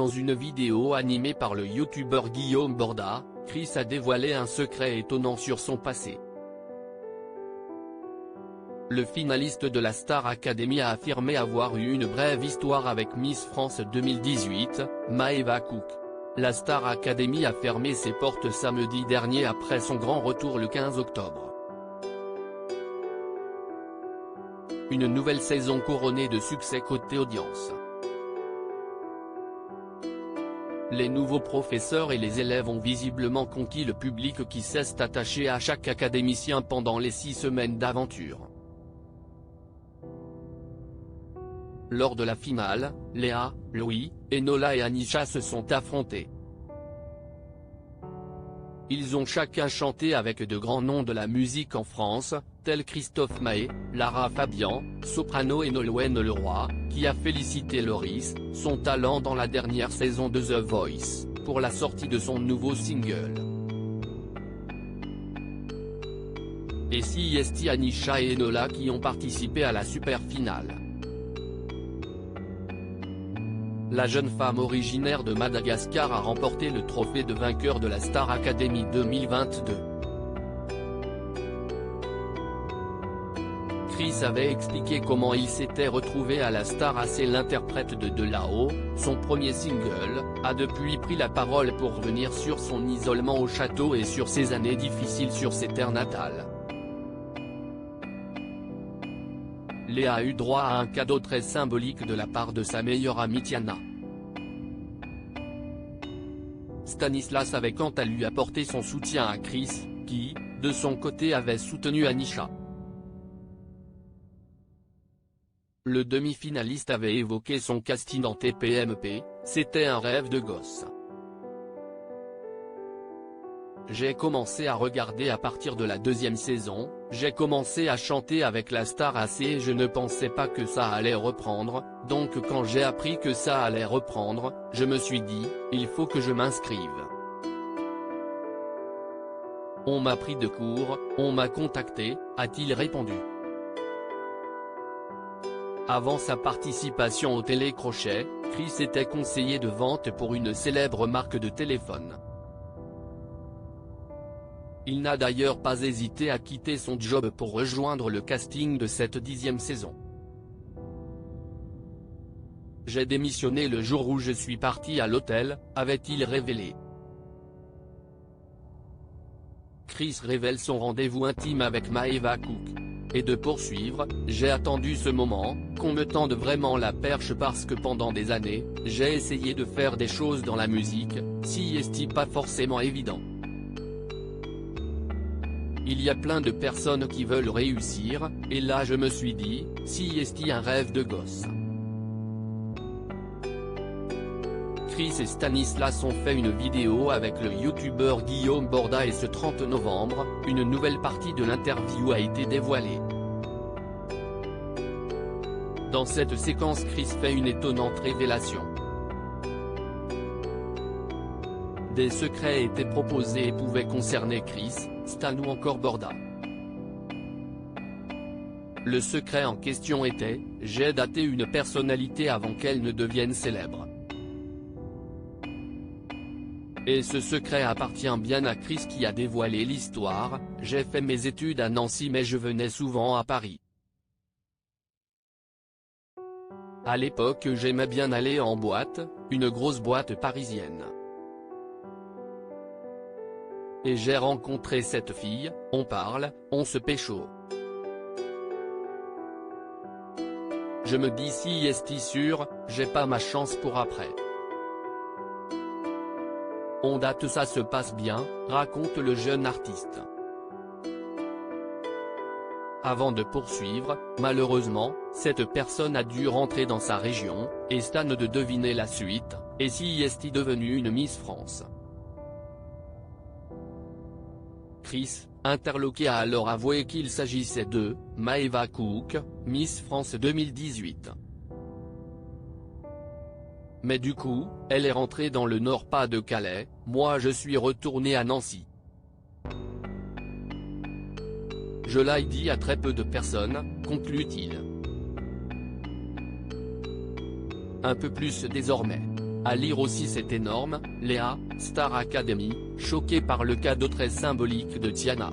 Dans une vidéo animée par le youtubeur Guillaume Borda, Chris a dévoilé un secret étonnant sur son passé. Le finaliste de la Star Academy a affirmé avoir eu une brève histoire avec Miss France 2018, Maeva Cook. La Star Academy a fermé ses portes samedi dernier après son grand retour le 15 octobre. Une nouvelle saison couronnée de succès côté audience. Les nouveaux professeurs et les élèves ont visiblement conquis le public qui s'est attaché à chaque académicien pendant les 6 semaines d'aventure. Lors de la finale, Léa, Louis, Enola et Anisha se sont affrontés. Ils ont chacun chanté avec de grands noms de la musique en France, tels Christophe Maé, Lara Fabian, soprano et Nolwenn Leroy, qui a félicité Loris, son talent dans la dernière saison de The Voice, pour la sortie de son nouveau single. Et c'est Anisha et Enola qui ont participé à la super finale. La jeune femme originaire de Madagascar a remporté le trophée de vainqueur de la Star Academy 2022. Chris avait expliqué comment il s'était retrouvé à la Star AC. L'interprète de là-haut, son premier single, a depuis pris la parole pour revenir sur son isolement au château et sur ses années difficiles sur ses terres natales. Léa a eu droit à un cadeau très symbolique de la part de sa meilleure amie Tiana. Stanislas avait quant à lui apporté son soutien à Chris, qui, de son côté avait soutenu Anisha. Le demi-finaliste avait évoqué son casting en TPMP, c'était un rêve de gosse. J'ai commencé à regarder à partir de la 2e saison, j'ai commencé à chanter avec la Star AC et je ne pensais pas que ça allait reprendre, donc quand j'ai appris que ça allait reprendre, je me suis dit, il faut que je m'inscrive. On m'a pris de court, on m'a contacté, a-t-il répondu. Avant sa participation au télécrochet, Chris était conseiller de vente pour une célèbre marque de téléphone. Il n'a d'ailleurs pas hésité à quitter son job pour rejoindre le casting de cette 10e saison. J'ai démissionné le jour où je suis parti à l'hôtel, avait-il révélé. Chris révèle son rendez-vous intime avec Maeva Cook. Et de poursuivre, j'ai attendu ce moment, qu'on me tende vraiment la perche parce que pendant des années, j'ai essayé de faire des choses dans la musique, si est pas forcément évident. Il y a plein de personnes qui veulent réussir, et là je me suis dit, si est un rêve de gosse. Chris et Stanislas ont fait une vidéo avec le youtubeur Guillaume Borda et ce 30 novembre, une nouvelle partie de l'interview a été dévoilée. Dans cette séquence, Chris fait une étonnante révélation. Des secrets étaient proposés et pouvaient concerner Chris, Stan ou encore Borda. Le secret en question était, j'ai daté une personnalité avant qu'elle ne devienne célèbre. Et ce secret appartient bien à Chris qui a dévoilé l'histoire, j'ai fait mes études à Nancy mais je venais souvent à Paris. À l'époque j'aimais bien aller en boîte, une grosse boîte parisienne. Et j'ai rencontré cette fille, on parle, on se pécho. Je me dis si est sûr, j'ai pas ma chance pour après. On date ça se passe bien, raconte le jeune artiste. Avant de poursuivre, malheureusement, cette personne a dû rentrer dans sa région, et Stan de deviner la suite, et si est devenue une Miss France. Chris, interloqué a alors avoué qu'il s'agissait de Maeva Cook, Miss France 2018. Mais du coup, elle est rentrée dans le Nord-Pas-de-Calais, moi je suis retourné à Nancy. Je l'ai dit à très peu de personnes, conclut-il. Un peu plus désormais. À lire aussi c'est énorme, Léa, Star Academy, choquée par le cadeau très symbolique de Tiana.